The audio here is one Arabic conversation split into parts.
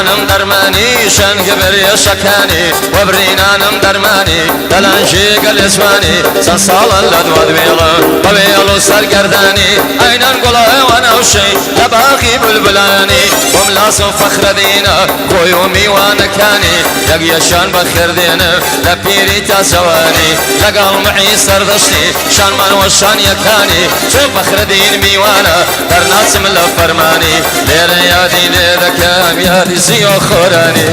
وبرینانم درمانی شنگ بری شکانی وبرینانم درمانی دلانشی گلیسوانی سنسال لدواد بیغن قبیل سرگردانی اینان قلعه و نوشی لباقی بلبلانی وملاس فخر دینا خوی و میوانکانی یقیشان بخیر دینا لپیری تاسوانی لقال معی سردشتی شان من و شان یکانی شو فخر دین میوانا در ناسم لفرمانی لیر یادی لیدکم یادی زیو خورانی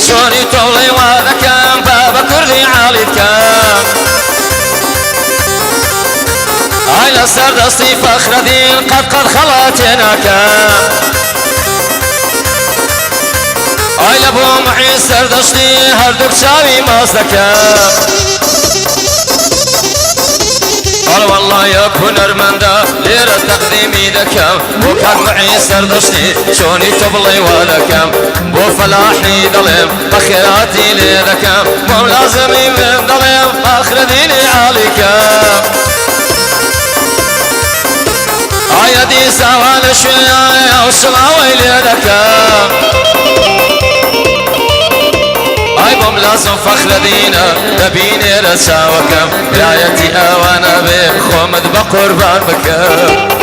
شوني طولي وذكام بابا كردي عالي كام عيلة سردستي فخر دين قد خلاتنا كام عيلة بو معي سردستي هردوك شاوي مازدكام قال والله يكون ارمندا ليرة تقديمي دكام وكان معي سردشتي شوني تبلي ولكام بو فلاحي ظلم بخيراتي ليدكام مو لازمي من ظلم اخر ديني عليكام عيدي سوال شوية وشلاوي ليدكام عيبهم لازم فخر دينا تبيني رساوكم رايتي وانا بخومد بقربان بكم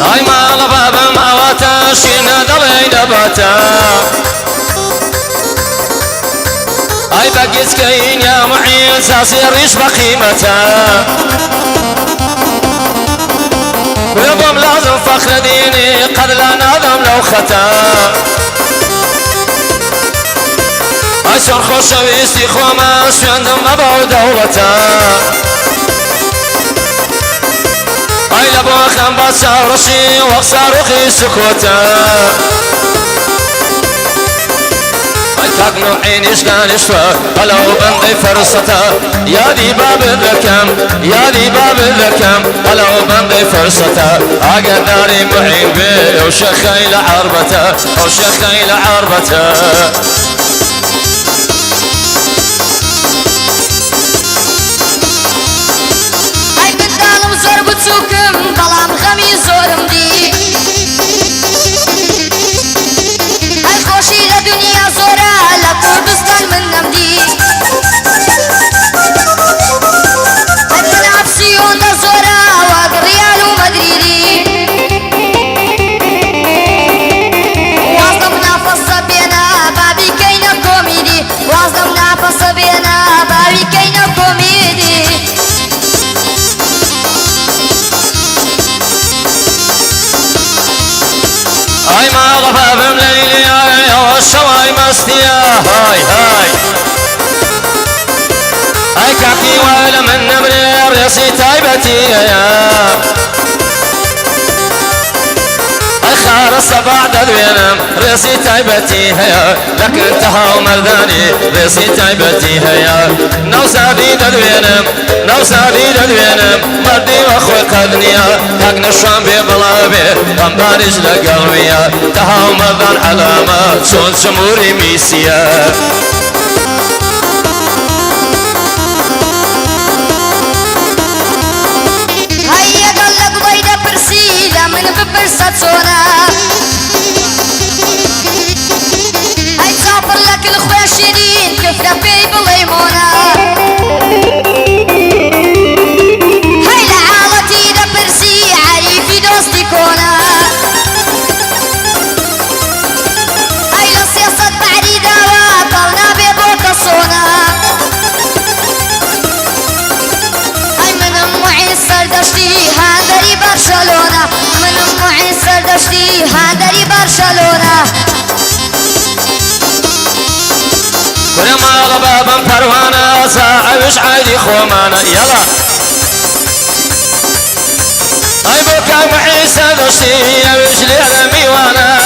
هاي مال بابا مواتا شينا دلي نباتا هاي بقيت كاين يا معين ساسي ريش بقيمتا ويضم لازم فخر ديني قد لا نظم لو ختا هاي شر خوش ويستي خوما شندم مبعو دولتا هاي لبو خم باسا رشي وصاروخي سكوتا هاي تاقنو عينيش كان يشفى هلو بندي فرصتا يا دي باب الذكم يا دي باب الذكم هلو بندي فرصتا اقداري معين بي وشخي لعربتا وشخي لعربتا سوكم بلام غمي زورم دي هاي خوشي لدنيا زورا لكردستان من نمدي هاي من عفسيون زورا واق ريال ومدريدي واصلنا فصة بينا بابي كينا كوميدي واصلنا فصة بينا بابي كينا كوميدي هاي ما غفا بمليلي هاي والشواي مستيا هاي هاي هاي كاكي ولا من نمر ريسي تايبتي يا هاي خارصة بعد الوينم ريسي تايبتي هيا لكن انتهى مرداني ريسي تايبتي هيا نوسا بيد الوينم نوسا بيد الوينم مردي واخوي قدنيا حقنا الشام ببلابي بمبارج لقلبيا تهى مردان علامات شون شموري ميسيا هيا قلق بيدا برسيدا من ببرسات سونا هاي تسافر لك دل خوشیرین کفر پی بلیمونا هی لعالتی دا پرسی عریفی دوستی کونا هی لسیاست بعدی داوا طلنا بيبوك صونا هی من معين سردشتي هاندري برشلونة من معين سردشتي هاندري برشلونة كل ما بابا پروانه ساعوش عادي خومانه يلا اي بوكا معيسى دشتي اوش ليلة ميوانا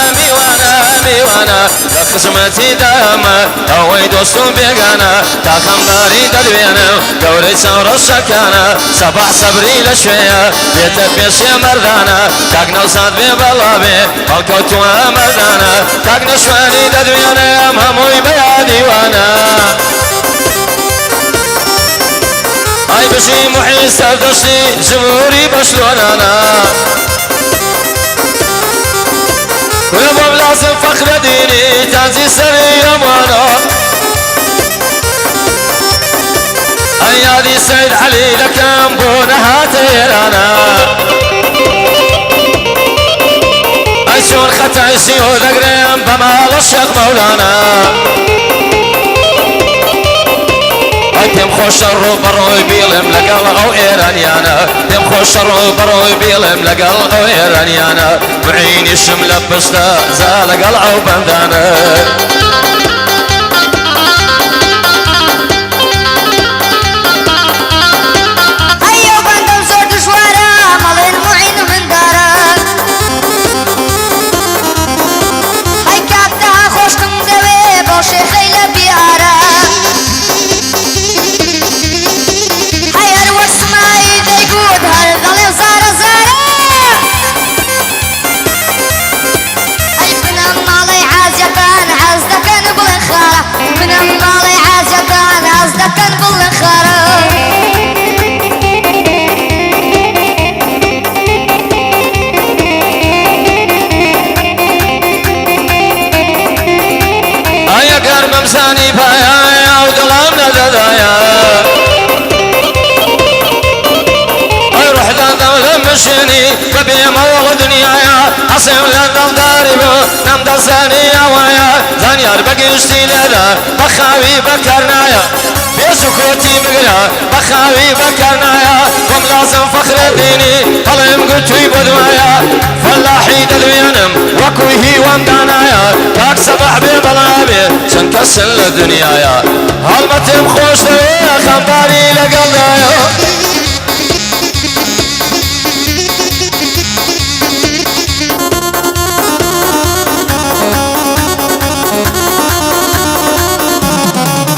لخصمتي داما اوي دوستو بيقانا تاكم داري دلوينا قولي سور الشكانا صباح صبري لشوية بيتا بيشي مردانا تاكنا وصاد ببلابي الكوتو مردانا تاكنا شواني دلوينا مهموي بيا ديوانا اي بشي محيس تردشي جمهوري برشلونانا ويبقى لازم فخر ديني تانزي سري يمانا ايادي سيد علي لكم بونها تيرانا ايشون ختايشي وذقريم بمال الشيخ مولانا تم خوش الرو بروي بيلم لقل او ايرانيانا تم خوش الرو بروي بيلم لقل او ايرانيانا بعيني شملة بستا زال قل او بندانا هيو بندم زور دشوارا مالين معين من دارا هاي كابتها خوشكم دوي بوشي خيلة بيارا ممساني بايا ودلام ندايا اي روح دولة مشيني ببي مول دنيايا اصيم لندن داربو نمد زانيا ويا زانيار بقيشتي لذا بخاوي بكرنايا بسكوتي مقلا بخاوي بكرنايا قم لازم فخر ديني طلم قلتوي بدوايا فلاحي دلوينم وكوهي ومدانايا تاك صبح ببلابي شنكسل الدنيايا هالمتم خوش